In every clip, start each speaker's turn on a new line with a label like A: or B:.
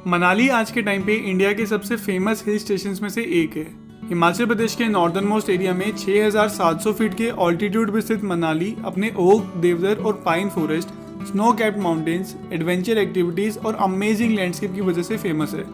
A: मनाली आज के टाइम पे इंडिया के सबसे फेमस हिल स्टेशंस में से एक है। हिमाचल प्रदेश के नॉर्दर्न मोस्ट एरिया में 6,700 फीट के ऑल्टीट्यूड पे स्थित मनाली अपने ओक, देवदार और pine forest, snow capped mountains, adventure activities और अमेजिंग लैंडस्केप की वजह से फेमस है।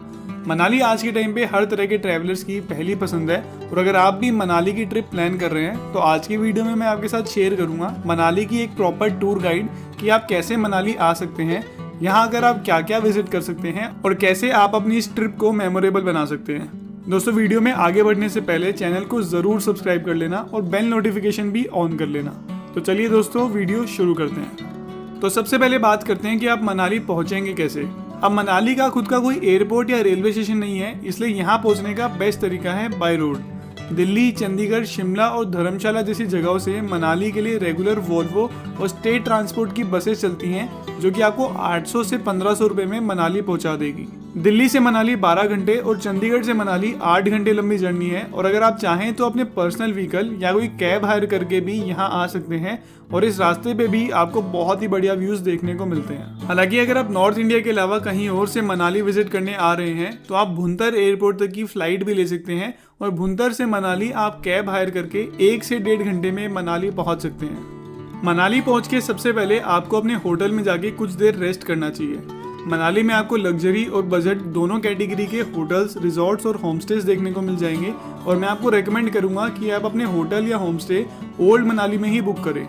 A: मनाली आज के टाइम पे हर तरह के ट्रैवलर्स की पहली पसंद है और अगर आप भी मनाली की ट्रिप प्लान कर रहे हैं तो आज की वीडियो में मैं आपके साथ शेयर करूंगा मनाली की एक प्रॉपर टूर गाइड कि आप कैसे मनाली आ सकते हैं, यहाँ अगर आप क्या क्या विजिट कर सकते हैं और कैसे आप अपनी इस ट्रिप को मेमोरेबल बना सकते हैं। दोस्तों, वीडियो में आगे बढ़ने से पहले चैनल को जरूर सब्सक्राइब कर लेना और बेल नोटिफिकेशन भी ऑन कर लेना। तो चलिए दोस्तों, वीडियो शुरू करते हैं। तो सबसे पहले बात करते हैं कि आप मनाली पहुंचेंगे कैसे। अब मनाली का खुद का कोई एयरपोर्ट या रेलवे स्टेशन नहीं है, इसलिए यहाँ पहुंचने का बेस्ट तरीका है बाय रोड। दिल्ली, चंडीगढ़, शिमला और धर्मशाला जैसी जगहों से मनाली के लिए रेगुलर वोल्वो और स्टेट ट्रांसपोर्ट की बसें चलती हैं जो कि आपको 800 से 1500 रुपए में मनाली पहुंचा देगी। दिल्ली से मनाली 12 घंटे और चंडीगढ़ से मनाली 8 घंटे लंबी जर्नी है और अगर आप चाहें तो अपने पर्सनल व्हीकल या कोई कैब हायर करके भी यहाँ आ सकते हैं और इस रास्ते पे भी आपको बहुत ही बढ़िया व्यूज देखने को मिलते हैं। हालांकि अगर आप नॉर्थ इंडिया के अलावा कहीं और से मनाली विजिट करने आ रहे हैं तो आप भुंतर एयरपोर्ट तक की फ्लाइट भी ले सकते हैं और भुंतर से मनाली आप कैब हायर करके 1 से 1.5 घंटे में मनाली पहुंच सकते हैं। मनाली पहुंच के सबसे पहले आपको अपने होटल में जाके कुछ देर रेस्ट करना चाहिए। मनाली में आपको लग्जरी और बजट दोनों कैटेगरी के होटल्स, रिजॉर्ट्स और होमस्टेज देखने को मिल जाएंगे और मैं आपको रेकमेंड करूंगा कि आप अपने होटल या होमस्टे ओल्ड मनाली में ही बुक करें।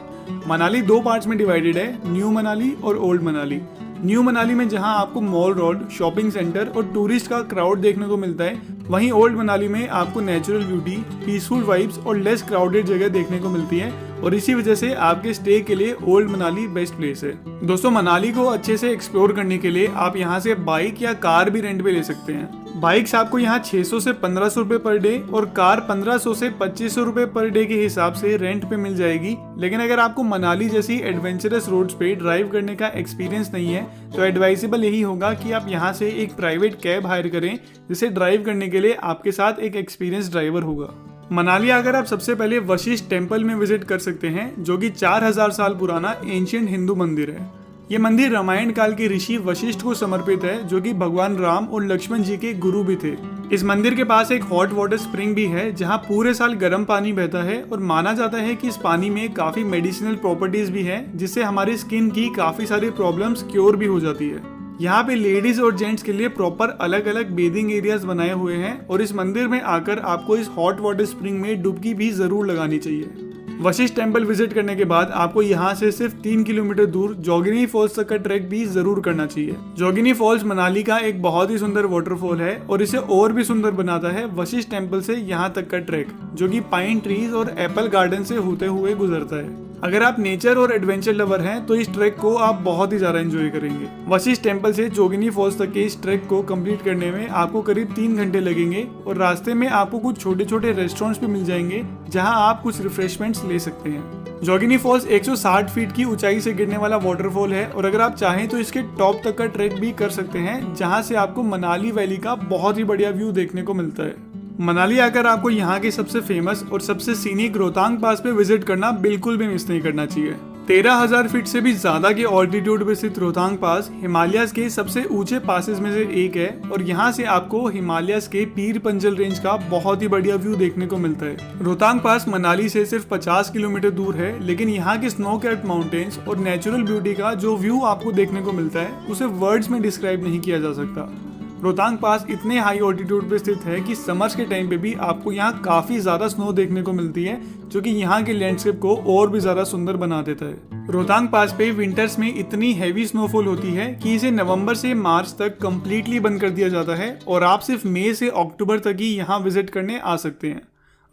A: मनाली 2 पार्ट्स में डिवाइडेड है, न्यू मनाली और ओल्ड मनाली। न्यू मनाली में जहां आपको मॉल रोड, शॉपिंग सेंटर और टूरिस्ट का क्राउड देखने को मिलता है, वहीं ओल्ड मनाली में आपको नेचुरल ब्यूटी, पीसफुल वाइब्स और लेस क्राउडेड जगह देखने को मिलती है और इसी वजह से आपके स्टे के लिए ओल्ड मनाली बेस्ट प्लेस है। दोस्तों, मनाली को अच्छे से एक्सप्लोर करने के लिए आप यहाँ से बाइक या कार भी रेंट पे ले सकते हैं। बाइक्स आपको यहाँ 600 से 1500 रुपए पर डे और कार 1500 से 2500 रुपए पर डे के हिसाब से रेंट पे मिल जाएगी। लेकिन अगर आपको मनाली जैसी एडवेंचरस रोड्स पे ड्राइव करने का एक्सपीरियंस नहीं है तो एडवाइजेबल यही होगा कि आप यहाँ से एक प्राइवेट कैब हायर करें जिसे ड्राइव करने के लिए आपके साथ एक एक्सपीरियंस ड्राइवर होगा। मनाली अगर आप सबसे पहले वशिष्ठ टेम्पल में विजिट कर सकते हैं जो कि 4000 साल पुराना एंशिएंट हिंदू मंदिर है। ये मंदिर रामायण काल के ऋषि वशिष्ठ को समर्पित है जो कि भगवान राम और लक्ष्मण जी के गुरु भी थे। इस मंदिर के पास एक हॉट वाटर स्प्रिंग भी है जहाँ पूरे साल गर्म पानी बहता है और माना जाता है कि इस पानी में काफी मेडिसिनल प्रॉपर्टीज भी है जिससे हमारी स्किन की काफी सारी प्रॉब्लम्स क्योर भी हो जाती है। यहाँ पे लेडीज और जेंट्स के लिए प्रॉपर अलग अलग बेदिंग एरियाज बनाए हुए हैं और इस मंदिर में आकर आपको इस हॉट वाटर स्प्रिंग में डुबकी भी जरूर लगानी चाहिए। वशिष्ठ टेम्पल विजिट करने के बाद आपको यहाँ से सिर्फ 3 किलोमीटर दूर जोगिनी फॉल्स तक का ट्रैक भी जरूर करना चाहिए। जोगिनी फॉल्स मनाली का एक बहुत ही सुंदर वाटरफॉल है और इसे और भी सुंदर बनाता है वशिष्ठ टेम्पल से यहाँ तक का ट्रैक जो कि पाइन ट्रीज और एप्पल गार्डन से होते हुए गुजरता है। अगर आप नेचर और एडवेंचर लवर हैं तो इस ट्रैक को आप बहुत ही ज्यादा एंजॉय करेंगे। वशिष्ठ टेम्पल से जोगिनी फॉल्स तक के इस ट्रैक को कंप्लीट करने में आपको करीब 3 घंटे लगेंगे और रास्ते में आपको कुछ छोटे छोटे रेस्टोरेंट्स भी मिल जाएंगे जहां आप कुछ रिफ्रेशमेंट्स ले सकते हैं। जोगिनी फॉल्स 160 फीट की ऊंचाई से गिरने वाला वाटरफॉल है और अगर आप चाहें तो इसके टॉप तक का ट्रैक भी कर सकते हैं जहां से आपको मनाली वैली का बहुत ही बढ़िया व्यू देखने को मिलता है। मनाली आकर आपको यहाँ के सबसे फेमस और सबसे सीनिक रोहतांग पास पे विजिट करना बिल्कुल भी मिस नहीं करना चाहिए। 13,000 फीट से भी ज्यादा के ऑल्टीट्यूड पे स्थित रोहतांग पास हिमालयस के सबसे ऊंचे पासेस में से एक है और यहाँ से आपको हिमालयस के पीर पंजल रेंज का बहुत ही बढ़िया व्यू देखने को मिलता है। रोहतांग पास मनाली से सिर्फ 50 किलोमीटर दूर है लेकिन यहाँ के स्नो कैप्ड माउंटेन्स और नेचुरल ब्यूटी का जो व्यू आपको देखने को मिलता है उसे वर्ड्स में डिस्क्राइब नहीं किया जा सकता। रोहतांग पास इतने हाई ऑल्टीट्यूड पे स्थित है कि समर्स के टाइम पे भी आपको यहाँ काफी ज्यादा स्नो देखने को मिलती है जो कि यहाँ के लैंडस्केप को और भी ज्यादा सुंदर बना देता है। रोहतांग पास पे विंटर्स में इतनी हैवी स्नोफॉल होती है कि इसे नवंबर से मार्च तक कंप्लीटली बंद कर दिया जाता है और आप सिर्फ मई से अक्टूबर तक ही यहाँ विजिट करने आ सकते हैं।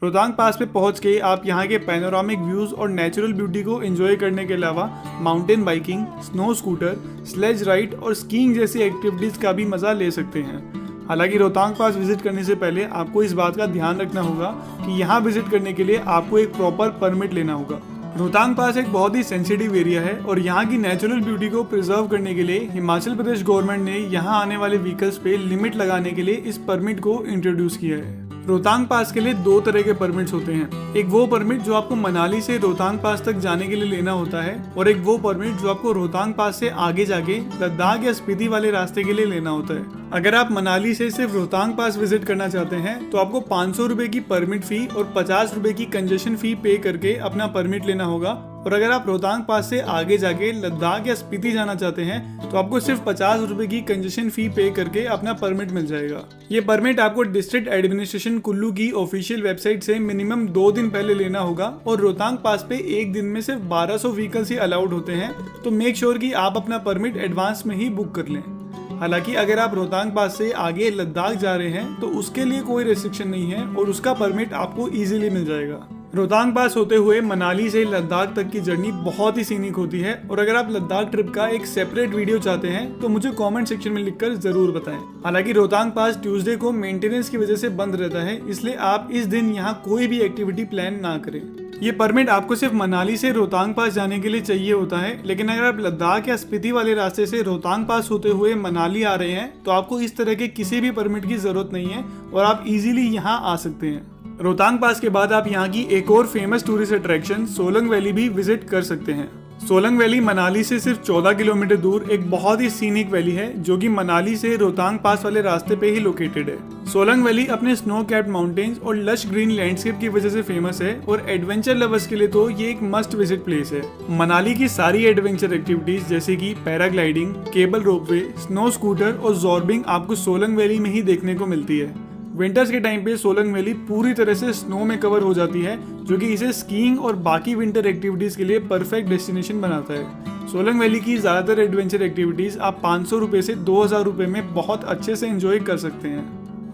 A: रोहतांग पास पे पहुंच के आप यहाँ के पैनोरामिक व्यूज और नेचुरल ब्यूटी को एंजॉय करने के अलावा mountain biking, snow scooter, sledge ride और स्कीइंग जैसी एक्टिविटीज का भी मजा ले सकते हैं। हालांकि रोहतांग पास विजिट करने से पहले आपको इस बात का ध्यान रखना होगा कि यहाँ विजिट करने के लिए आपको एक प्रॉपर परमिट लेना होगा। रोहतांग पास एक बहुत ही सेंसिटिव एरिया है और यहाँ की नेचुरल ब्यूटी को प्रिजर्व करने के लिए हिमाचल प्रदेश गवर्नमेंट ने यहाँ आने वाले व्हीकल्स पे लिमिट लगाने के लिए इस परमिट को इंट्रोड्यूस किया है। रोहतांग पास के लिए दो तरह के परमिट्स होते हैं। एक वो परमिट जो आपको मनाली से रोहतांग पास तक जाने के लिए लेना होता है और एक वो परमिट जो आपको रोहतांग पास से आगे जाके लद्दाख या स्पीति वाले रास्ते के लिए लेना होता है। अगर आप मनाली से सिर्फ रोहतांग पास विजिट करना चाहते हैं तो आपको 500 रुपए की परमिट फी और 50 रुपए की कंजेशन फी पे करके अपना परमिट लेना होगा। और अगर आप रोहतांग पास से आगे जाके लद्दाख या स्पीति जाना चाहते हैं तो आपको सिर्फ 50 रुपए की कंजेशन फी पे करके अपना परमिट मिल जाएगा। ये परमिट आपको डिस्ट्रिक्ट एडमिनिस्ट्रेशन कुल्लू की ऑफिशियल वेबसाइट से मिनिमम 2 दिन पहले लेना होगा और रोहतांग पास पे एक दिन में सिर्फ 1200 व्हीकल्स ही अलाउड होते हैं, तो मेक श्योर कि आप अपना परमिट एडवांस में ही बुक कर लें। हालांकि अगर आप रोहतांग पास से आगे लद्दाख जा रहे हैं तो उसके लिए कोई रेस्ट्रिक्शन नहीं है और उसका परमिट आपको इजीली मिल जाएगा। रोहतांग पास होते हुए मनाली से लद्दाख तक की जर्नी बहुत ही सीनिक होती है और अगर आप लद्दाख ट्रिप का एक सेपरेट वीडियो चाहते हैं तो मुझे कमेंट सेक्शन में लिखकर जरूर बताएं। हालांकि रोहतांग पास ट्यूसडे को मेंटेनेंस की वजह से बंद रहता है, इसलिए आप इस दिन यहाँ कोई भी एक्टिविटी प्लान ना करें। ये परमिट आपको सिर्फ मनाली से रोहतांग पास जाने के लिए चाहिए होता है, लेकिन अगर आप लद्दाख या स्पीति वाले रास्ते से रोहतांग पास होते हुए मनाली आ रहे हैं तो आपको इस तरह के किसी भी परमिट की जरूरत नहीं है और आप इजीली यहाँ आ सकते हैं। रोहतांग पास के बाद आप यहाँ की एक और famous tourist attraction Solang valley भी विजिट कर सकते हैं। सोलंग वैली मनाली से सिर्फ 14 किलोमीटर दूर एक बहुत ही सीनिक वैली है जो कि मनाली से रोहतांग पास वाले रास्ते पे ही लोकेटेड है। सोलंग वैली अपने स्नो कैप्ड माउंटेन्स और लश ग्रीन लैंडस्केप की वजह से फेमस है और एडवेंचर लवर्स के लिए तो ये एक मस्ट विजिट प्लेस है। मनाली की सारी एडवेंचर एक्टिविटीज जैसे कि paragliding, cable ropeway, snow scooter और जॉर्बिंग आपको सोलंग वैली में ही देखने को मिलती है। विंटर्स के टाइम पे सोलंग वैली पूरी तरह से स्नो में कवर हो जाती है, जो कि इसे स्कीइंग और बाकी विंटर एक्टिविटीज के लिए परफेक्ट डेस्टिनेशन बनाता है। सोलंग वैली की ज्यादातर एडवेंचर एक्टिविटीज आप 500 रुपए से 2000 रुपए में बहुत अच्छे से एंजॉय कर सकते हैं।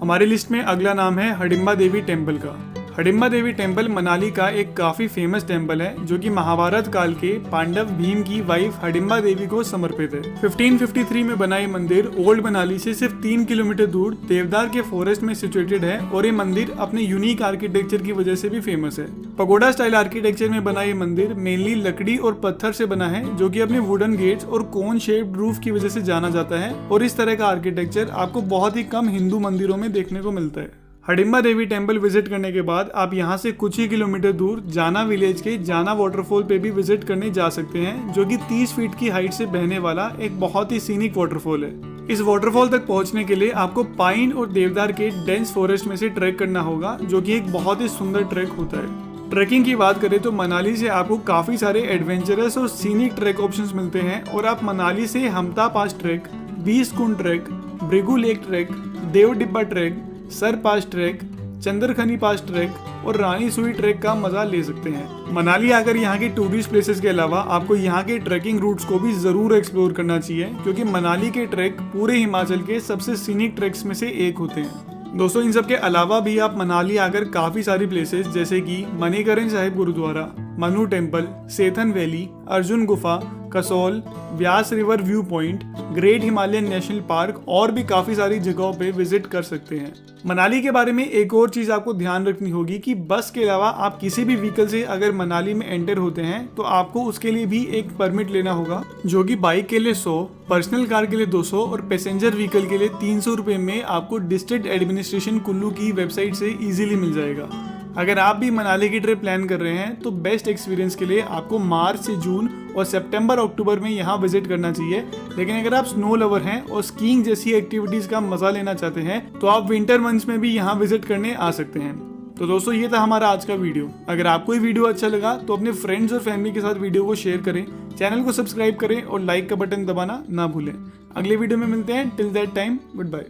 A: हमारी लिस्ट में अगला नाम है हडिम्बा देवी टेम्पल का। हडिम्बा देवी टेम्पल मनाली का एक काफी फेमस टेम्पल है जो कि महाभारत काल के पांडव भीम की वाइफ हडिम्बा देवी को समर्पित है। 1553 में बना ये मंदिर ओल्ड मनाली से सिर्फ 3 किलोमीटर दूर देवदार के फॉरेस्ट में सिचुएटेड है और ये मंदिर अपने यूनिक आर्किटेक्चर की वजह से भी फेमस है। पगोडा स्टाइल आर्किटेक्चर में बना ये मंदिर मेनली लकड़ी और पत्थर से बना है जो कि अपने वुडन गेट्स और कोन शेप्ड रूफ की वजह से जाना जाता है और इस तरह का आर्किटेक्चर आपको बहुत ही कम हिंदू मंदिरों में देखने को मिलता है। हडिम्बा देवी टेम्पल विजिट करने के बाद आप यहाँ से कुछ ही किलोमीटर दूर जाना विलेज के जाना वाटरफॉल पे भी विजिट करने जा सकते हैं जो कि 30 फीट की हाइट से बहने वाला एक बहुत ही सीनिक वाटरफॉल है। इस वाटरफॉल तक पहुंचने के लिए आपको पाइन और देवदार के डेंस फॉरेस्ट में से ट्रैक करना होगा जो कि एक बहुत ही सुंदर ट्रैक होता है। ट्रैकिंग की बात करें तो मनाली से आपको काफी सारे एडवेंचरस और सीनिक ट्रैक ऑप्शंस मिलते हैं और आप मनाली से हमता पास ट्रैक, 20 कुंड ट्रैक, ब्रिगू लेक ट्रैक, देव डिब्बा ट्रैक, सर पास ट्रैक, चंद्रखनी पास ट्रैक और रानी सुई ट्रैक का मजा ले सकते हैं। मनाली आकर यहाँ के टूरिस्ट प्लेसेस के अलावा आपको यहाँ के ट्रैकिंग रूट्स को भी जरूर एक्सप्लोर करना चाहिए क्योंकि मनाली के ट्रैक पूरे हिमाचल के सबसे सीनिक ट्रैक्स में से एक होते हैं। दोस्तों इन सब के अलावा भी आप मनाली आकर काफी सारी प्लेसेस जैसे कि Manikaran Sahib Gurudwara, Manu temple, Sethan valley, Arjun Gufa, Kasol, Beas river view point, great Himalayan national park और भी काफी सारी जगहों पे विजिट कर सकते हैं। मनाली के बारे में एक और चीज आपको ध्यान रखनी होगी कि बस के अलावा आप किसी भी व्हीकल से अगर मनाली में एंटर होते हैं तो आपको उसके लिए भी एक परमिट लेना होगा जो कि बाइक के लिए 100, पर्सनल कार के लिए 200 और पैसेंजर व्हीकल के लिए 300 रुपए में आपको डिस्ट्रिक्ट एडमिनिस्ट्रेशन कुल्लू की वेबसाइट से इजीली मिल जाएगा। अगर आप भी मनाली की ट्रिप प्लान कर रहे हैं तो बेस्ट एक्सपीरियंस के लिए आपको मार्च से जून और सितंबर अक्टूबर में यहाँ विजिट करना चाहिए। लेकिन अगर आप स्नो लवर हैं और स्कीइंग जैसी एक्टिविटीज का मजा लेना चाहते हैं तो आप विंटर मंथ्स में भी यहाँ विजिट करने आ सकते हैं। तो दोस्तों ये था हमारा आज का वीडियो। अगर आपको ये वीडियो अच्छा लगा तो अपने फ्रेंड्स और फैमिली के साथ वीडियो को शेयर करें, चैनल को सब्सक्राइब करें और लाइक का बटन दबाना ना भूलें। अगले वीडियो में मिलते हैं। Till that time good bye.